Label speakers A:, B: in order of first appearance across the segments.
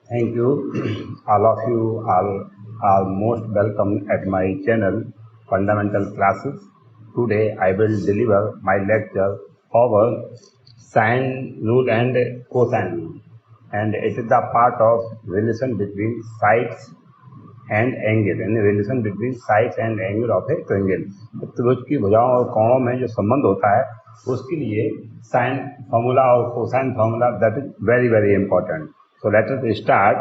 A: Thank you. All of you are most welcome at my channel, Fundamental Classes. Today I will deliver my lecture over sine rule and cosine rule. And it is the part of relation between sides and angle, and relation between sides and angle of a triangle. तो त्रिभुज की भुजाओं और कोणों में जो संबंध होता है उसके लिए साइन फार्मूला और cosine formula that is very very important. So let us start.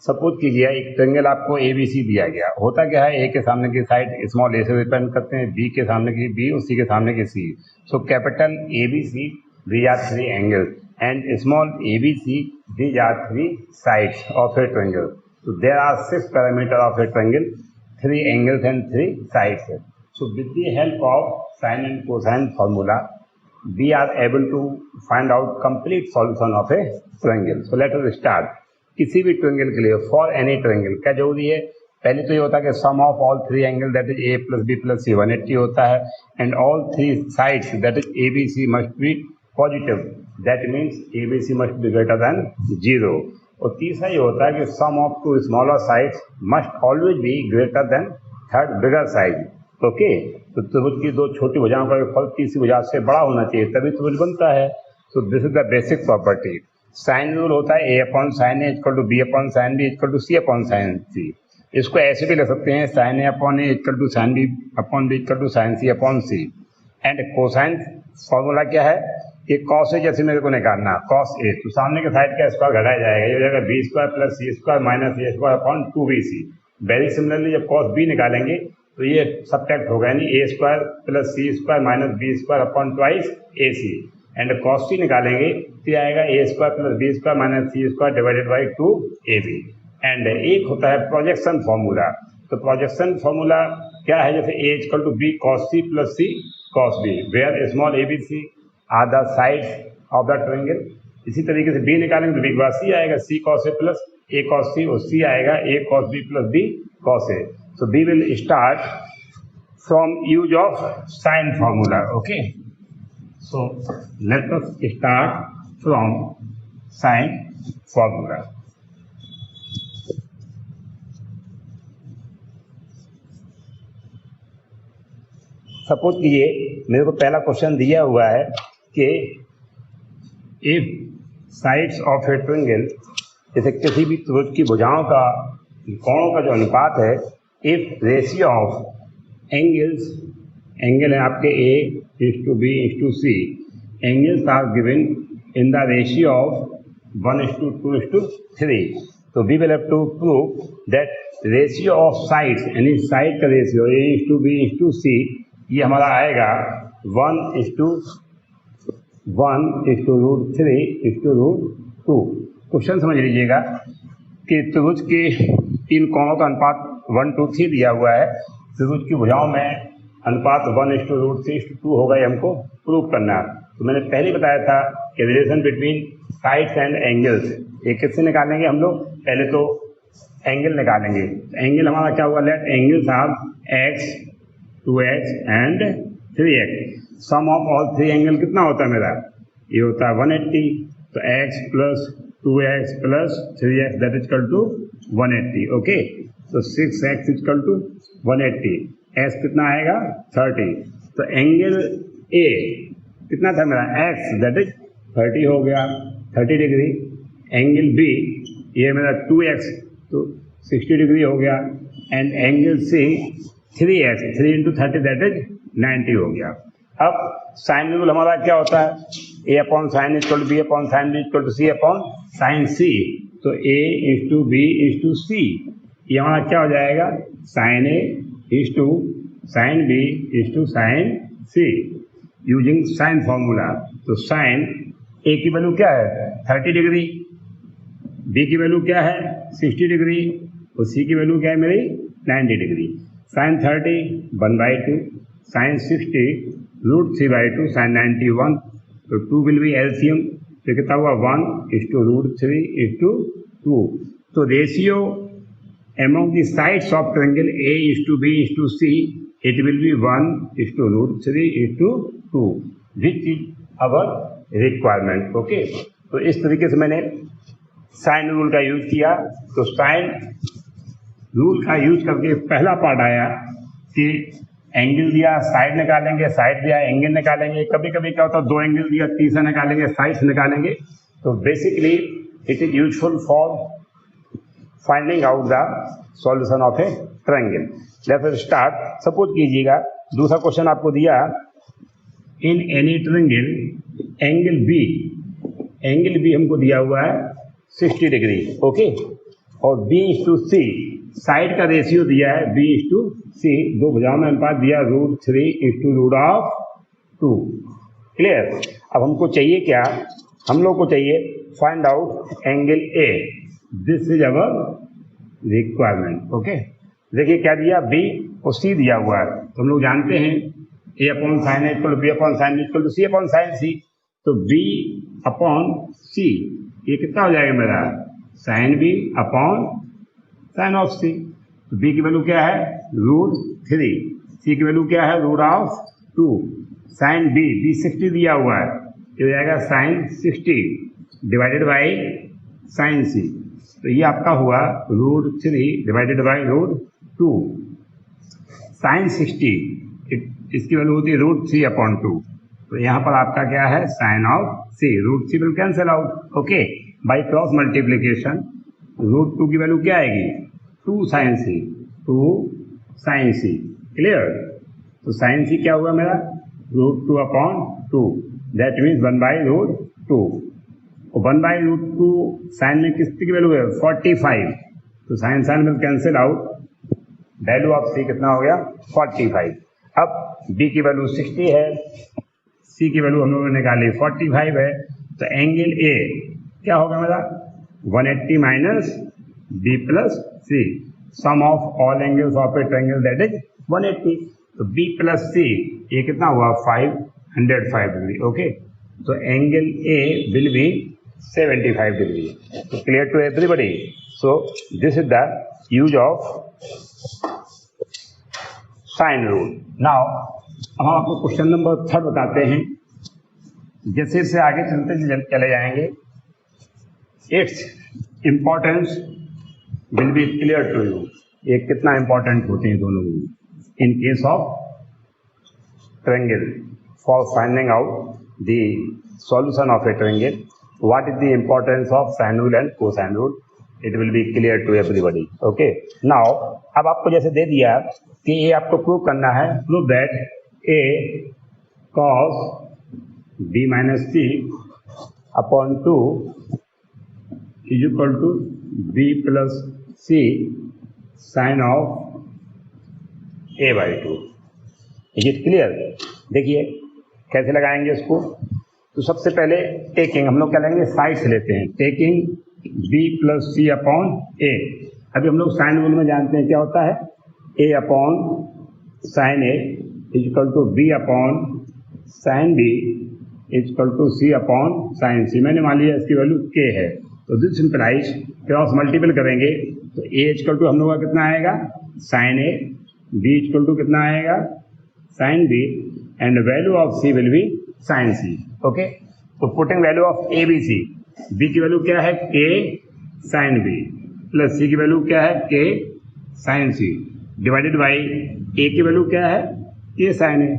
A: Suppose कीजिए एक ट्रायंगल आपको ए बी सी दिया गया. होता क्या है, ए के सामने की साइड स्मॉल ए से रिप्रेजेंट करते हैं, बी के सामने की बी और सी के सामने की C. So capital A B C these are three angles and small a B C these are three sides of a triangle. So there are six parameters of a triangle, three angles and three sides. So with the help of sine and cosine formula, we are able to find out complete solution of a triangle. So let us start. किसी भी triangle के लिए, for any triangle क्या जरूरी है? पहले तो ये होता है कि sum of all three angle that is A plus B plus सी 180 होता है, and all three sides that is a B c must be positive. That means a B c must be greater than 0. और तीसरा ये होता है कि sum of two smaller sides must always be greater than third bigger side. Okay, तो त्रिभुज की दो छोटी भुजाओं का फल तीसरी भुजा से बड़ा होना चाहिए तभी त्रिभुज बनता है. So this is the basic property. Sine rule होता है a upon sine A equal to b upon sine B equal to c upon sine C. इसको ऐसे भी लिख सकते हैं, sine A upon a equal to sine B upon b equal to sine C upon c. And cosine formula क्या है? ये cos ए जैसे मेरे को निकालना, कॉस ए तो सामने के साइड का स्क्वायर घटाया जाएगा, ये हो जाएगा बी स्क्वायर प्लस सी स्क्वायर माइनस ए square upon 2bc. Very similarly जब कॉस बी निकालेंगे तो ये सब्ट्रैक्ट होगा, यानी a square plus C square minus b square upon twice a c. And cos C निकालेंगे तो आएगा a square plus b square minus c square divided by 2ab. And एक होता है प्रोजेक्शन फॉर्मूला. तो प्रोजेक्शन फॉर्मूला क्या है? जैसे a equal to B cos C plus C cos B, where small a B c are the sides of the triangle. इसी तरीके से बी निकालेंगे तो बी के बाद सी आएगा, C cos A plus A cos C, और C आएगा A cos B plus B cos A. So we will start from use of sine formula. Okay, so let us start from sine formula. Suppose कीजिए मेरे को पहला question दिया हुआ है कि if sides of a triangle, जैसे किसी भी त्रिभुज की भुजाओं का कोणों का जो अनुपात है, if ratio of angles, angle है आपके A is to B is to C, angles are given in the ratio of 1:2:3. तो we will have to prove that ratio of sides, यानी साइड का ratio a is to B is to c, ये हमारा आएगा 1:1:√3:2. Question समझ लीजिएगा कि त्रिभुज के तीन कोणों का अनुपात 1:3 दिया हुआ है. त्रिभुज की भुजाओं में अनुपात 1:√3:2 होगा, ये हमको प्रूव करना है. तो मैंने पहले बताया था कि relation between sides and angles, ये किससे निकालेंगे हम लोग? पहले तो एंगल निकालेंगे. एंगल हमारा क्या हुआ? Let angles are x, 2x and 3x. Sum of all three angle कितना होता है मेरा? ये होता है 180. तो x plus 2x plus 3x that is equal to 180. Okay, तो 6x is equal to 180. s कितना आएगा? 30. तो एंगल a कितना था मेरा? x दैट इज 30 हो गया, 30 डिग्री. एंगल b ये मेरा 2x तो 60 डिग्री हो गया. And angle c 3x, 3 into 30 that is 90 हो गया. अब साइन रूल हमारा क्या होता है? A upon sine equal to b upon sine B equal to c upon sine c. तो a is to B is to c, ये हमारा क्या हो जाएगा? Sine a is to sine b is to sine c using sine formula. तो sine a की value क्या है? 30 डिग्री, बी की वैल्यू क्या है? 60 डिग्री, और सी की वैल्यू क्या है मेरी? 90 डिग्री. Sign 30 1/2, sign 60 √3/2, sign 90 1. तो 2 विल बी एलसीएम, तो कितना हुआ? 1:√3:2. तो ratio among the sides of triangle A is to B is to C, it will be 1:√3:2, which is our requirement. Okay, तो इस तरीके से मैंने साइन रूल का यूज किया, तो साइन रूल का यूज करके पहला पार्ट आया कि एंगल दिया साइड निकालेंगे, साइड दिया एंगल निकालेंगे। कभी कभी क्या होता है दो एंगल दिया तीसरा निकालेंगे, साइड निकालेंगे। तो basically it is useful for finding out the solution of a triangle. Let's start. Suppose कीजिएगा दूसरा क्वेश्चन आपको दिया, in any triangle angle B हमको दिया हुआ है 60 डिग्री, ओके, और B is to C, side का रेशियो दिया है बी इज टू सी, दो भुजाओं में अनुपात दिया √3 इज टू √2। क्लियर। अब हमको चाहिए क्या, हम लोग को चाहिए find out angle A. This is our requirement, okay. देखिए क्या दिया, बी और सी दिया हुआ है, तो हम लोग जानते हैं a upon sine A equal b upon sine equal to c upon sine c. तो बी अपॉन सी ये कितना हो जाएगा मेरा, sine B upon sine of c. तो बी की वैल्यू क्या है √3, सी की वैल्यू क्या है √2। साइन बी 60 दिया हुआ है, ये हो जाएगा sign 60 divided by sign c. तो ये आपका हुआ √3 डिवाइडेड बाई √2। साइन 60 इसकी वैल्यू होती है √3 अपॉन 2। तो यहाँ पर आपका क्या है sine of C, √3 will cancel out, okay. By cross multiplication √2 की वैल्यू क्या आएगी 2 sine C, 2 sine C. Clear. तो साइन सी क्या हुआ मेरा √2 अपॉन 2, दैट मीन्स 1/√2। 1/√2 साइन में किसकी की वैल्यू है 45, तो sine sine will cancel out, value of c कितना हो गया 45। अब बी की वैल्यू 60 है, सी की वैल्यू हम लोगों ने निकाली 45 है, तो एंगल ए क्या होगा मेरा 180 minus b plus c, sum of all angles of a triangle that is 180। तो बी प्लस सी ये कितना हुआ 505 डिग्री, ओके। तो angle a will be 75 degree. तो clear to everybody. So this is the use of sine rule. Now हम आपको question number 3 बताते हैं। जैसे जैसे आगे चलते चले जाएंगे, its importance will be clear to you, ये कितना इंपॉर्टेंट होते हैं दोनों in case of triangle for finding out the solution of a triangle. What is the importance of sine rule and cosine rule, it will be clear to everybody, okay. Now अब आपको जैसे दे दिया कि ये आपको प्रूव करना है, prove that A cos B minus C upon 2 is equal to B plus C sine of a/2। Is it clear. देखिए कैसे लगाएंगे इसको। तो सबसे पहले टेकिंग हम लोग क्या लेंगे, साइड से लेते हैं, टेकिंग बी प्लस सी अपॉन ए। अभी हम लोग साइन रूल में जानते हैं क्या होता है, a upon sine a is equal to b upon sine b is equal to c upon sine c. मैंने मान लिया इसकी वैल्यू के है, तो दिस सिंपलाइज क्रॉस मल्टीपल करेंगे तो ए इक्वल टू हम लोग का कितना आएगा sine a, b equal to कितना आएगा sine b, and value of c will be sine c, okay. तो putting value of a B c, b की वैल्यू क्या है के साइन बी प्लस सी की वैल्यू क्या है के साइन सी डिवाइडेड बाई ए की वैल्यू क्या है के साइन ए,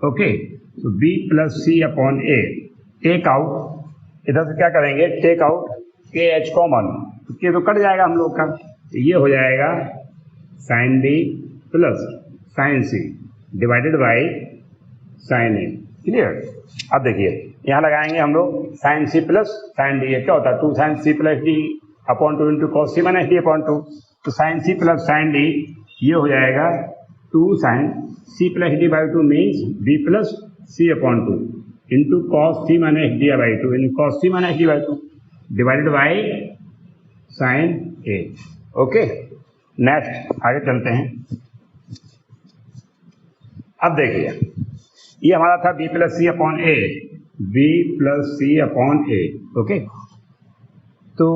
A: ओके। तो बी प्लस सी अपॉन ए, टेक आउट, इधर से क्या करेंगे take out k h common, के तो कट जाएगा हम लोग का, तो ये हो जाएगा sine b plus sine c divided by sine a. Clear. अब देखिए यहाँ लगाएंगे हम लोग sine c plus sine d, क्या होता है 2 sine c plus d upon 2 into cos सी माइनस डी अपॉन 2। तो sine c plus sine d ये हो जाएगा 2 sine c plus d by 2 means b plus C upon 2 into cos C minus D by 2 in cos C minus D by 2 divided by sine A, okay. Next आगे चलते हैं। अब देखिए ये हमारा था B plus C upon A, B plus C upon A, okay. तो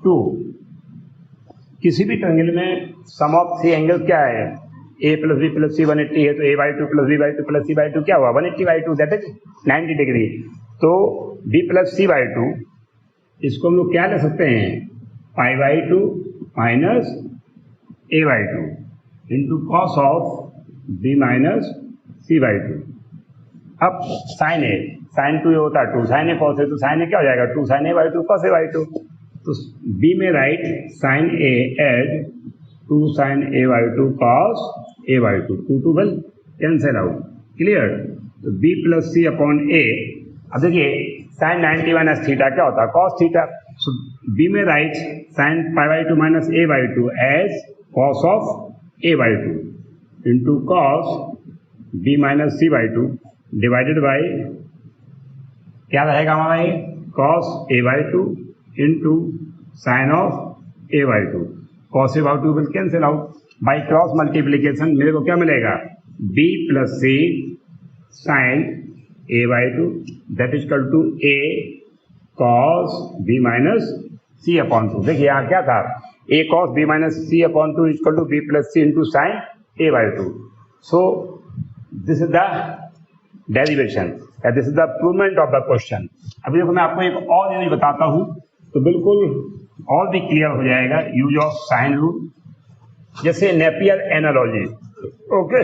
A: 2 किसी भी ट्रायंगल में सम ऑफ सी एंगल क्या है, ए प्लस बी प्लस सी 180 है, तो a by 2 plus b by 2 plus c by 2 क्या हुआ 180/2, दैट इज 90 डिग्री। तो बी प्लस सी बाई 2 इसको हम लोग क्या ले सकते हैं, pi by two minus A by two into cos of B minus C by two. अब साइन ए, साइन टू ये होता है two sine a cos A, तो साइन ए क्या हो जाएगा, two sine A by two cos A by two. तो B में right sine A as two sine A by two cos A by two, two two will cancel out, clear. तो B plus C upon A, अब देखिए sine 90 minus theta क्या होता है, cos theta. So B में right sine pi by two minus A by two as cos of A by two into cos B minus C by two divided by क्या रहेगा हमारा ये, cos A by two into sine of A by two, cos A by two will cancel out, by cross multiplication मेरे को क्या मिलेगा, b plus C sine A by two that is equal to a cos B minus C upon two. देखिए यहाँ क्या था, a cos B minus C upon two is equal to B plus C into sine A by two. So this is the derivation, this is the provement of the question. अभी देखो मैं आपको एक और यूज बताता हूँ तो बिल्कुल और भी क्लियर हो जाएगा, यूज ऑफ साइन रूल। जैसे Napier analogy, okay,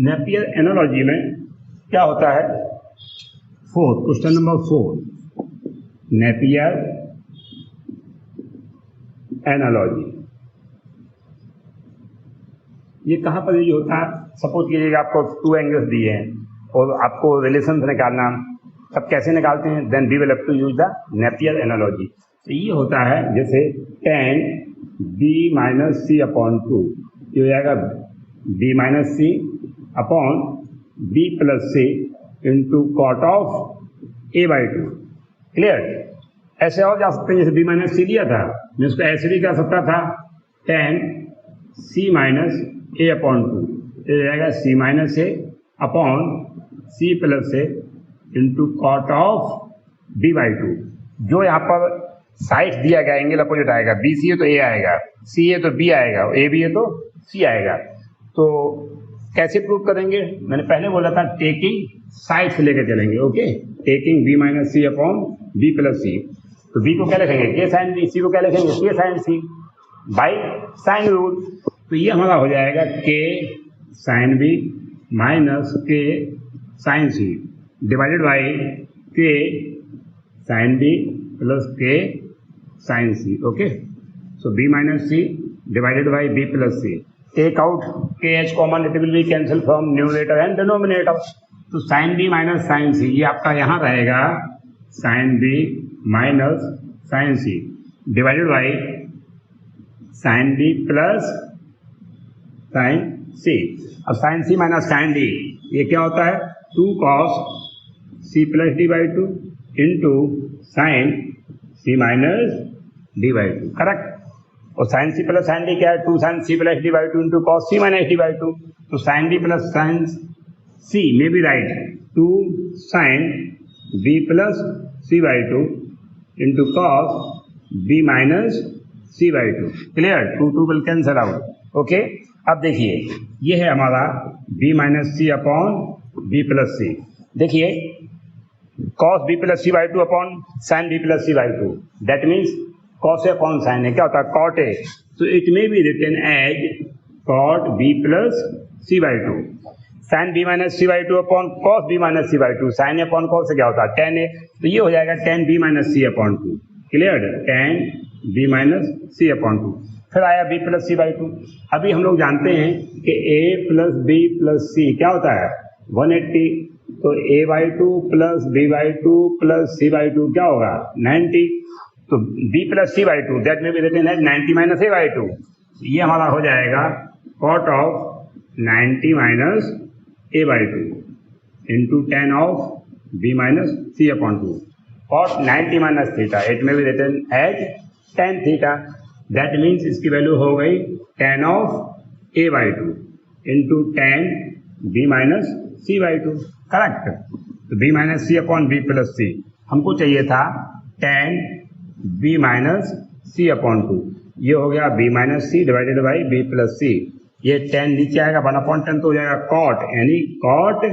A: Napier analogy में क्या होता है, क्वेश्चन नंबर 4, नेपियर एनालॉजी ये कहाँ पर यूज होता है। सपोज कीजिएगा आपको टू एंगल्स दिए हैं और आपको रिलेशन निकालना, तब कैसे निकालते हैं, then we will have to use the Napier analogy. तो ये होता है जैसे tan b माइनस सी अपॉन टू, ये हो जाएगा b minus C upon b plus C into cot of a by two, clear. ऐसे और जा सकते हैं, जैसे b माइनस सी लिया था मैं उसको ऐसे भी कर सकता था, tan c minus a upon two, ये हो जाएगा c minus a upon c plus a into cot of b by two. जो यहाँ पर साइड दिया गया एंगल अपोजिट आएगा, बी सी है तो ए आएगा, सी है तो बी आएगा, ए बी है तो सी आएगा। तो कैसे प्रूव करेंगे, मैंने पहले बोला था टेकिंग साइड से लेकर चलेंगे, ओके, टेकिंग बी माइनस सी अपॉन बी प्लस सी। तो बी को क्या लिखेंगे, के साइन बी, सी को क्या लिखेंगे, k sine c by sine rule. तो ये हमारा हो जाएगा k sine b minus k sine c divided by k sine b plus k sine c, okay. So b minus c divided by b plus c, take out k h common, it will be cancel from numerator and denominator. तो sine b minus sine c ये आपका यहाँ रहेगा sine b minus sine c divided by sign b plus sine c. अब sine c minus sine d ये क्या होता है, two cos C plus d by two into sine c minus D by two, correct. और sine c plus sine d क्या है, two sine c plus d by two into cos C minus D by two. तो sine d plus sine c में भी write two sine b plus c by two into cos B minus C by two, clear. Two two will cancel out, okay. अब देखिए ये है हमारा b minus सी upon B plus c. देखिए cos B plus c by two upon sine b plus c by two, that means cos a upon sine ए क्या होता है, cot a. तो it may be written as cot b plus c by two, sine b minus C by two upon cos B minus C by two, sine A upon cos से क्या होता है, ten ए। तो ये हो जाएगा tan B minus सी upon two, clear, tan B minus सी upon two. फिर आया b plus c by two. अभी हम लोग जानते हैं कि a plus B plus c क्या होता है 180, तो a by two plus b by two plus c by two क्या होगा 90। तो B plus c by two that में भी रिटन है 90 माइनस ए बाई टू, ये हमारा हो जाएगा cot of 90 minus A by two into tan of B minus C upon two, cot 90 minus theta, it में भी written as tan theta. That means इसकी वैल्यू हो गई tan of A by two into tan B minus C by two, correct. तो B minus सी upon B plus C, हमको चाहिए था tan B minus सी upon two, ये हो गया B minus c divided by b plus c. ये tan नीचे आएगा 1/10 तो हो जाएगा कॉट, यानी कॉट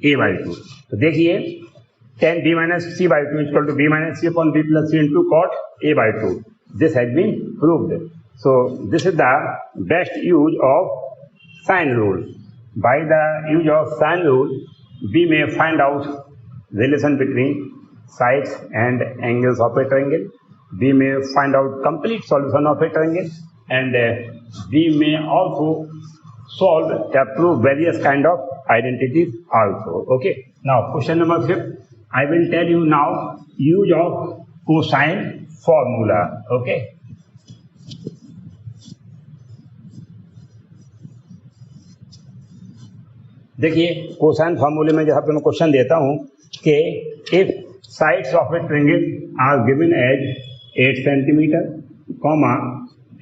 A: ए बाई टू। तो देखिए tan b minus c by 2 is equal to b minus c upon b plus c into cot a by 2. This has been proved. So this is the best use of sine rule. By the use of sine rule, we may find out relation between sides and angles of a triangle. We may find out complete solution of a triangle, and we may also solve or prove various kind of identities also. Okay. Now question number 5. I will tell you now use of cosine formula. Okay. देखिए cosine फार्मूले में जहाँ पे मैं question देता हूँ कि if sides of a triangle are given as 8 centimetre,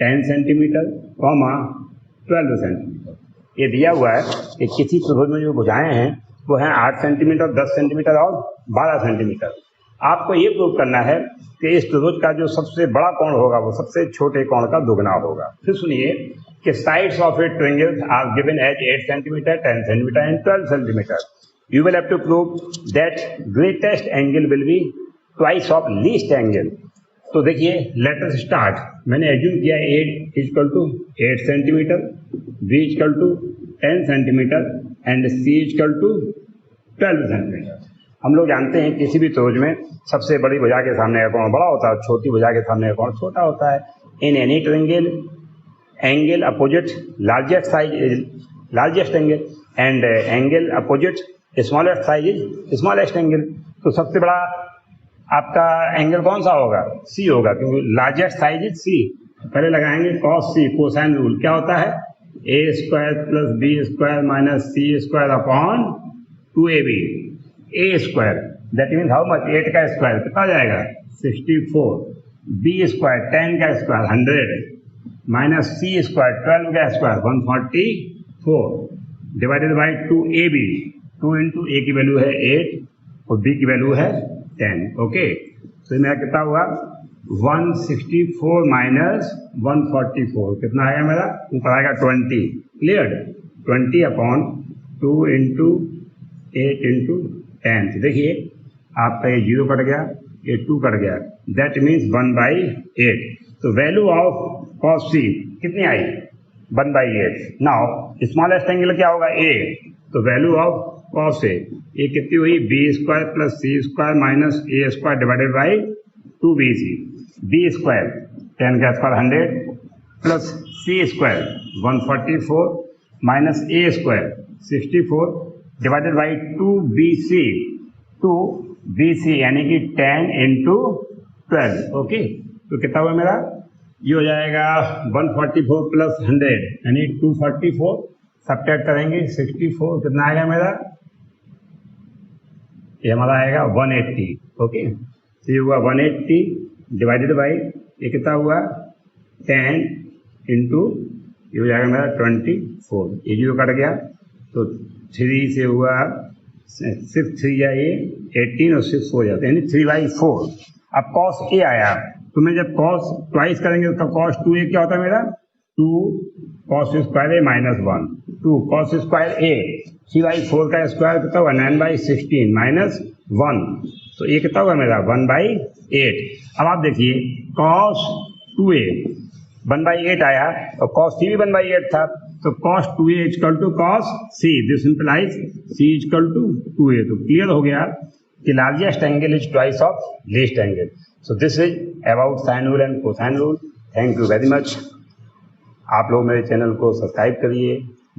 A: 10 centimetre, 12 centimetre, ये दिया हुआ है कि किसी त्रिभुज में जो भुजाएं हैं वो हैं 8 सेंटीमीटर, 10 सेंटीमीटर और 12 सेंटीमीटर। आपको ये प्रूव करना है कि इस त्रिभुज का जो सबसे बड़ा कोण होगा वो सबसे छोटे कोण का दुगना होगा। फिर सुनिए कि sides of a triangle are given as 8 centimetre, 10 centimetre and 12 centimetre. You will have to prove that greatest angle will be twice of least angle. तो देखिए लेट अस स्टार्ट। मैंने एज्यूम किया a equal to 8 centimetre, b equal to 10 centimetre and c equal to 12 centimetre. हम लोग जानते हैं किसी भी त्रिभुज में सबसे बड़ी भुजा के सामने का कोण बड़ा होता है, छोटी भुजा के सामने का कोण छोटा होता है। इन any triangle angle opposite largest size is largest angle and angle opposite smallest size is smallest angle. तो सबसे बड़ा आपका एंगल कौन सा होगा? सी होगा, क्योंकि लार्जेस्ट साइज इज सी। पहले लगाएंगे कॉस सी, कोसाइन रूल क्या होता है? A square plus b square minus c square upon 2ab। A square that means how much? 8 का स्क्वायर कितना जाएगा? 64। बी स्क्वायर 10 का स्क्वायर 100 माइनस सी स्क्वायर 12 का square 144 divided by 2ab। 2 into a की value है 8 और बी की value है 10। ओके, तो मेरा कितना हुआ? 164 माइनस 144 कितना आएगा मेरा? ऊपर आएगा 20। क्लियर? 20 upon 2 into 8 into 10। देखिए आपका ये 0 कट गया, ये 2 कट गया, दैट मीन्स 1/8। तो वैल्यू ऑफ कॉस सी कितनी आई? 1/8। नाउ स्मॉलेस्ट एंगल क्या होगा? ए। तो वैल्यू ऑफ कॉस ए ये कितनी हुई? B square plus C square minus A square divided by 2bc। B square 10 का square 100 plus C square 144 minus A square 64 divided by 2bc। 2bc यानी कि 10 into 12। Okay, तो कितना हुआ मेरा? ये हो जाएगा 144 प्लस 100 यानी 244। सब्ट्रैक्ट करेंगे 64 कितना आएगा मेरा? ये हमारा आएगा 180। ओके, तो ये हुआ 180 डिवाइडेड बाई ये कितना हुआ? 10 इंटू ये हो जाएगा मेरा 24। ये 0 कट गया तो 3 से हुआ 6 3 या ये 18 और 6 हो जाते हैं यानी 3/4। अब कॉस ए आया तो मैं जब कॉस ट्वाइस करेंगे तो कॉस 2a क्या होता है मेरा? 2 कॉस स्क्वायर ए माइनस 1। 2 कॉस स्क्वायर ए 3/4 का स्क्वायर कितना हुआ? 9/16 माइनस 1। तो ये कितना हुआ मेरा? 1/8। अब आप देखिए कॉस 2a 1/8 आया और कॉस सी भी 1/8 था, तो cos 2a equal to cos C. This implies C equal to 2a। तो क्लियर हो गया कि largest angle is twice of least angle. So this is about sine rule and cosine rule. Thank you very much. आप लोग मेरे channel को subscribe करिए,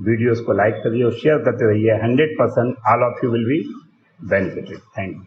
A: videos को लाइक करिए और शेयर करते रहिए। 100% all of you will be benefited. Thank you.